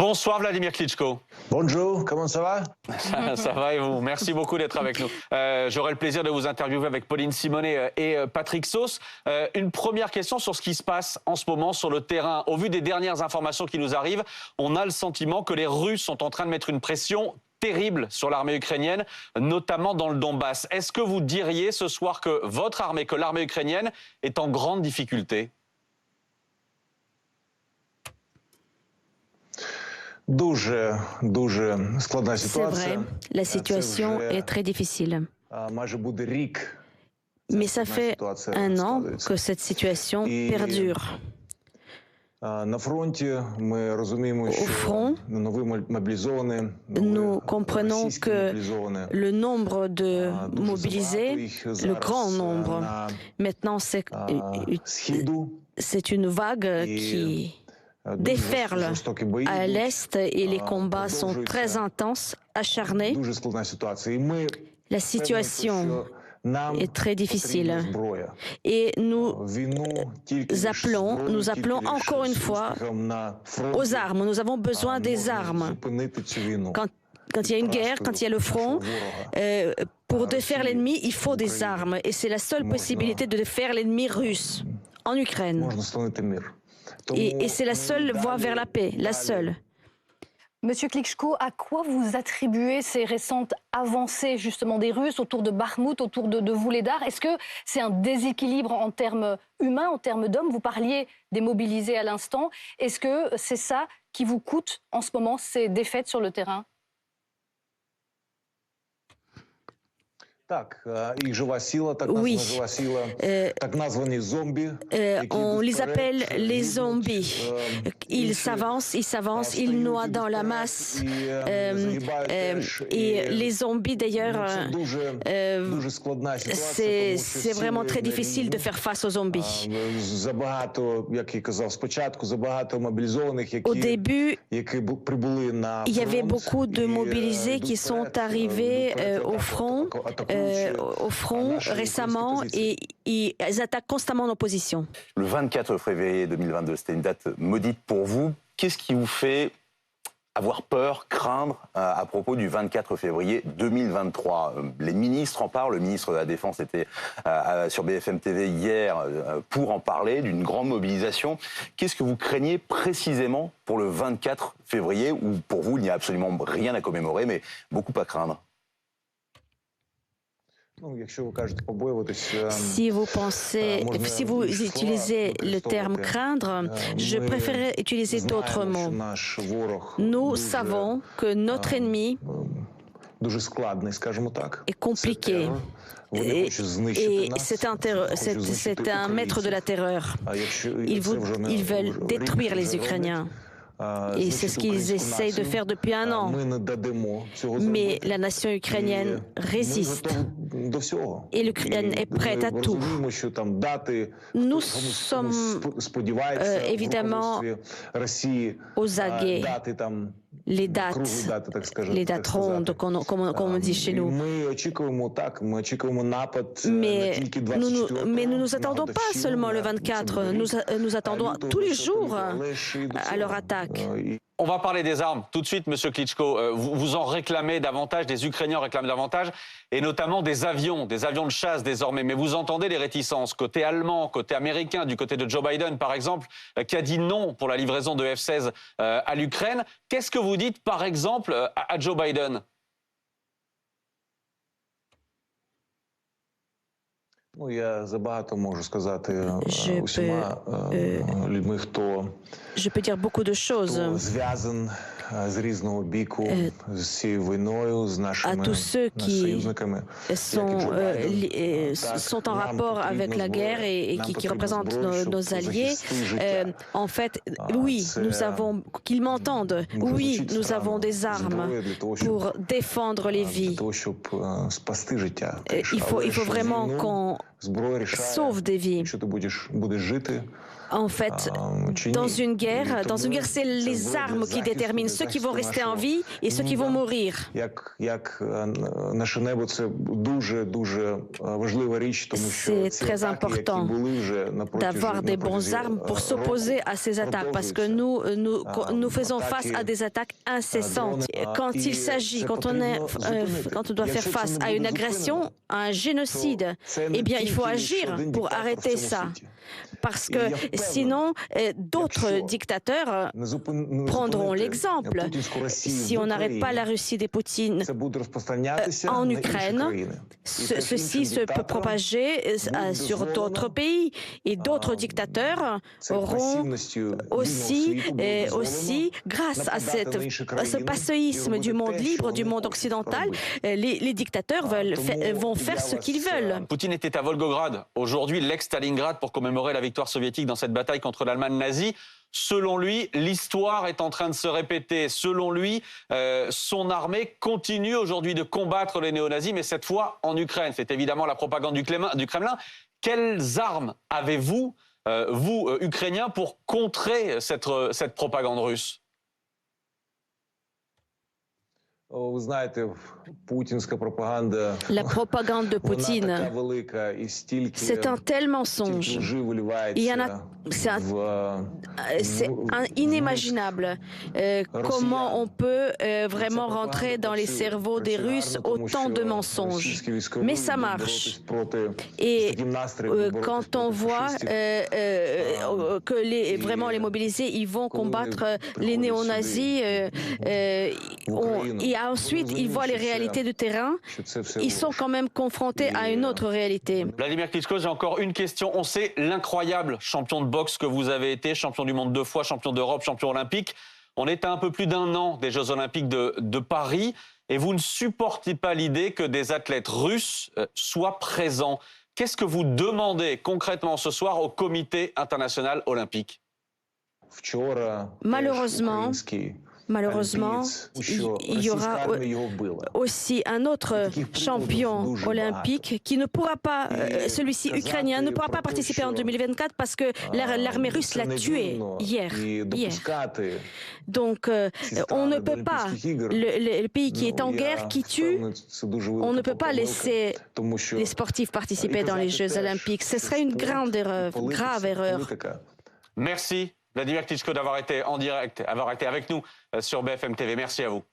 Bonsoir Vladimir Klitschko. Bonjour, comment ça va? Ça va et vous? Merci beaucoup d'être avec nous. J'aurai le plaisir de vous interviewer avec Pauline Simonet et Patrick Sauce. Une première question sur ce qui se passe en ce moment sur le terrain. Au vu des dernières informations qui nous arrivent, on a le sentiment que les Russes sont en train de mettre une pression terrible sur l'armée ukrainienne, notamment dans le Donbass. Est-ce que vous diriez ce soir que votre armée, que l'armée ukrainienne est en grande difficulté? C'est vrai, la situation est très difficile. Mais ça fait un an que cette situation perdure. Au front, nous comprenons que le nombre de mobilisés, le grand nombre, maintenant c'est une vague qui déferle à l'Est et les combats sont très intenses, acharnés. La situation est très difficile. Et nous appelons encore une fois aux armes. Nous avons besoin des armes. Quand il y a une guerre, quand il y a le front, pour défaire l'ennemi, il faut des armes. Et c'est la seule possibilité de défaire l'ennemi russe en Ukraine. Et c'est la seule voie vers la paix, la seule. Monsieur Klitschko, à quoi vous attribuez ces récentes avancées justement des Russes autour de Bakhmout, autour de Vuhledar? Est-ce que c'est un déséquilibre en termes humains, en termes d'hommes? Vous parliez des mobilisés à l'instant. Est-ce que c'est ça qui vous coûte en ce moment, ces défaites sur le terrain? Oui, on les appelle les zombies. Ils s'avancent, ils noient dans la masse. Et les zombies, d'ailleurs, c'est vraiment très difficile de faire face aux zombies. Au début, il y avait beaucoup de mobilisés qui sont arrivés au front récemment et ils attaquent constamment nos positions. Le 24 février 2022, c'était une date maudite pour vous. Qu'est-ce qui vous fait avoir peur, craindre à propos du 24 février 2023? Les ministres en parlent, le ministre de la Défense était sur BFM TV hier pour en parler, d'une grande mobilisation. Qu'est-ce que vous craignez précisément pour le 24 février, où pour vous il n'y a absolument rien à commémorer, mais beaucoup à craindre? Si vous utilisez le terme craindre, je préférerais utiliser d'autres mots. Nous savons que notre ennemi est compliqué. Et c'est un maître de la terreur. Ils veulent détruire les Ukrainiens. Et c'est ce qu'ils essayent de faire depuis un an. Mais la nation ukrainienne résiste. Et l'Ukraine est prête à tout. Nous sommes évidemment aux aguets. Les dates rondes, comme on dit chez nous. Mais nous ne nous attendons pas seulement le 24, nous attendons tous les jours à leur attaque. On va parler des armes tout de suite, Monsieur Klitschko. Vous en réclamez davantage, des Ukrainiens réclament davantage, et notamment des avions de chasse désormais. Mais vous entendez les réticences côté allemand, côté américain, du côté de Joe Biden par exemple, qui a dit non pour la livraison de F-16 à l'Ukraine. Qu'est-ce que vous dites par exemple à Joe Biden? Je peux dire beaucoup de choses à tous ceux qui sont en rapport avec la guerre et qui représentent nos alliés. En fait, oui, qu'ils m'entendent. Oui, nous avons des armes pour défendre les vies. Il faut vraiment qu'on sauve des vies. En fait, dans une guerre, c'est les armes qui déterminent ceux qui vont rester en vie et ceux qui vont mourir. C'est très important d'avoir des bonnes armes pour s'opposer à ces attaques, parce que nous faisons face à des attaques incessantes. Quand on doit faire face à une agression, à un génocide, eh bien, il faut agir pour arrêter ça. Parce que sinon, d'autres dictateurs prendront l'exemple. Si on n'arrête pas la Russie de Poutine en Ukraine, ceci se peut propager sur d'autres pays. Et d'autres dictateurs auront aussi, grâce à ce passéisme du monde libre, du monde occidental, les dictateurs vont faire ce qu'ils veulent. Poutine était à Volgograd, aujourd'hui l'ex-Stalingrad, pour commémorer la victoire soviétique dans cette bataille contre l'Allemagne nazie. Selon lui, l'histoire est en train de se répéter. Selon lui, son armée continue aujourd'hui de combattre les néo-nazis, mais cette fois en Ukraine. C'est évidemment la propagande du Kremlin. Quelles armes avez-vous, vous, Ukrainiens, pour contrer cette propagande russe ? La propagande de Poutine, c'est un tel mensonge. C'est inimaginable comment on peut vraiment rentrer dans les cerveaux des Russes autant de mensonges. Mais ça marche. Et quand on voit que vraiment les mobilisés, ils vont combattre les néo-nazis, et ensuite ils voient les réalités du terrain, ils sont quand même confrontés à une autre réalité. Vladimir Klitschko, j'ai encore une question. On sait l'incroyable champion de boxe que vous avez été, champion du monde 2 fois, champion d'Europe, champion olympique. On est à un peu plus d'un an des Jeux Olympiques de Paris et vous ne supportez pas l'idée que des athlètes russes soient présents. Qu'est-ce que vous demandez concrètement ce soir au Comité international olympique ? Malheureusement, il y aura aussi un autre champion olympique qui ne pourra pas, celui-ci ukrainien, ne pourra pas participer en 2024 parce que l'armée russe l'a tué hier. Donc, on ne peut pas, le pays qui est en guerre, qui tue, on ne peut pas laisser les sportifs participer dans les Jeux olympiques. Ce serait une grande erreur, grave erreur. Merci. Vladimir Klitschko d'avoir été en direct, avoir été avec nous sur BFM TV. Merci à vous.